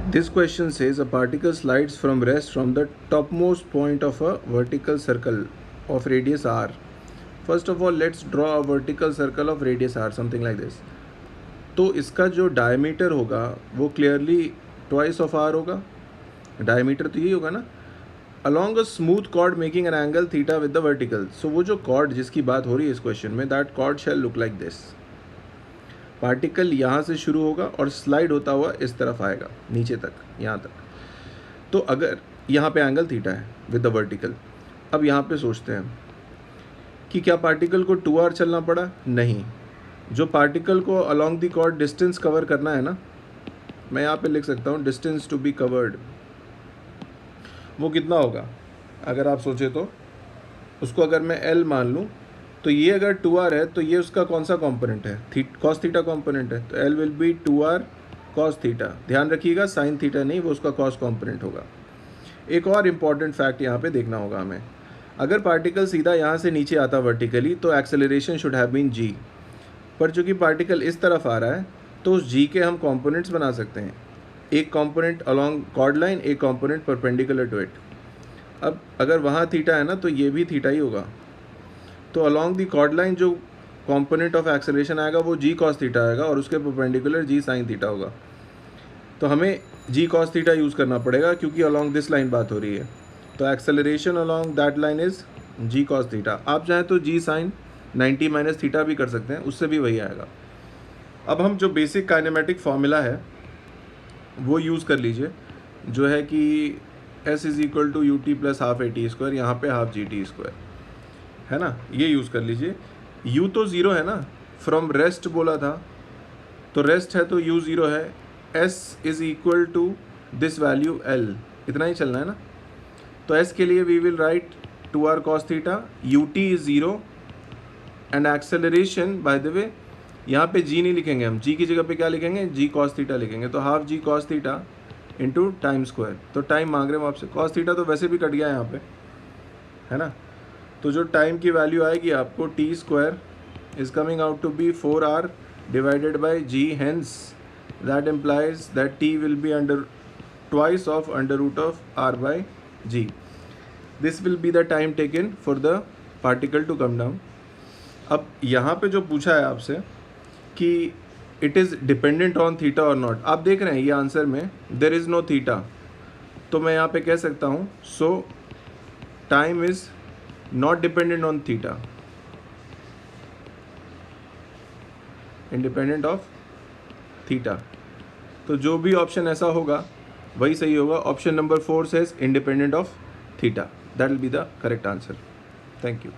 This question says a particle slides from rest from the topmost point of a vertical circle of radius r. First of all, let's draw a vertical circle of radius r, something like this. तो इसका जो diameter होगा वो clearly twice of R होगा. Diameter तो यही होगा ना. Along a smooth cord making an angle theta with the vertical. So वो जो कॉर्ड जिसकी बात हो रही है इस क्वेश्चन में, that chord shall look like this. Particle यहाँ से शुरू होगा और स्लाइड होता हुआ इस तरफ आएगा नीचे तक, यहाँ तक. तो अगर यहाँ पे एंगल थीटा है विद द वर्टिकल, अब यहाँ पे सोचते हैं कि क्या पार्टिकल को 2r चलना पड़ा? नहीं. जो पार्टिकल को along the chord distance cover करना है ना, मैं यहाँ पे लिख सकता हूँ डिस्टेंस टू बी कवर्ड. वो कितना होगा अगर आप सोचे तो? उसको अगर मैं l मान लूँ तो ये अगर 2r है तो ये उसका कौन सा कॉम्पोनेंट है? कॉस थीटा कॉम्पोनेंट है. तो l will be 2r cos theta. ध्यान रखिएगा साइन थीटा नहीं, वो उसका कॉस कॉम्पोनेंट होगा. एक और इम्पॉर्टेंट फैक्ट यहाँ पे देखना होगा हमें. अगर पार्टिकल सीधा यहाँ से नीचे आता वर्टिकली तो acceleration should have been g. पर चूँकि पार्टिकल इस तरफ आ रहा है तो उस g के हम कॉम्पोनेंट्स बना सकते हैं. एक कॉम्पोनेंट अलॉन्ग कॉर्ड लाइन, एक कॉम्पोनेंट परपेंडिकुलर टू इट. अब अगर वहाँ थीटा है ना तो ये भी थीटा ही होगा. तो अलॉन्ग दी कॉर्ड लाइन जो कॉम्पोनेंट ऑफ एक्सेलरेशन आएगा वो जी कॉस थीटा आएगा और उसके परपेंडिकुलर जी साइन थीटा होगा. तो हमें जी कॉस थीटा यूज़ करना पड़ेगा क्योंकि अलॉन्ग दिस लाइन बात हो रही है. तो acceleration along that line is g cos theta. आप चाहें तो जी साइन 90 माइनस थीटा भी कर सकते हैं, उससे भी वही आएगा. अब हम जो बेसिक काइनेमेटिक फॉर्मूला है वो यूज़ कर लीजिए, जो है कि S is equal to u t plus half a t square, यहाँ पे हाफ जी टी स्क्वायर है ना. ये यूज़ कर लीजिए. u तो ज़ीरो है ना, फ्रॉम रेस्ट बोला था तो रेस्ट है तो u ज़ीरो है. s is equal to this value l, इतना ही चलना है ना. तो s के लिए we will write 2r cos theta, ut is zero and acceleration by the way यहाँ पे g नहीं लिखेंगे हम, g की जगह पे क्या लिखेंगे? g cos थीटा लिखेंगे. तो half g cos theta into time square. तो टाइम मांग रहे हैं आपसे, cos थीटा तो वैसे भी कट गया यहाँ पे है ना. तो जो टाइम की वैल्यू आएगी आपको t square is coming out to be 4r divided by g. Hence that implies that t will be under twice of under root of r by g. This will be the time taken for the particle to come down. अब यहाँ पे जो पूछा है आपसे कि it is dependent on theta और not, आप देख रहे हैं ये आंसर में देर इज़ नो थीटा. तो मैं यहाँ पे कह सकता हूँ सो time is not dependent on theta, independent of theta. तो जो भी ऑप्शन ऐसा होगा वही सही होगा. Option number 4 says independent of theta. That will be the correct answer. Thank you.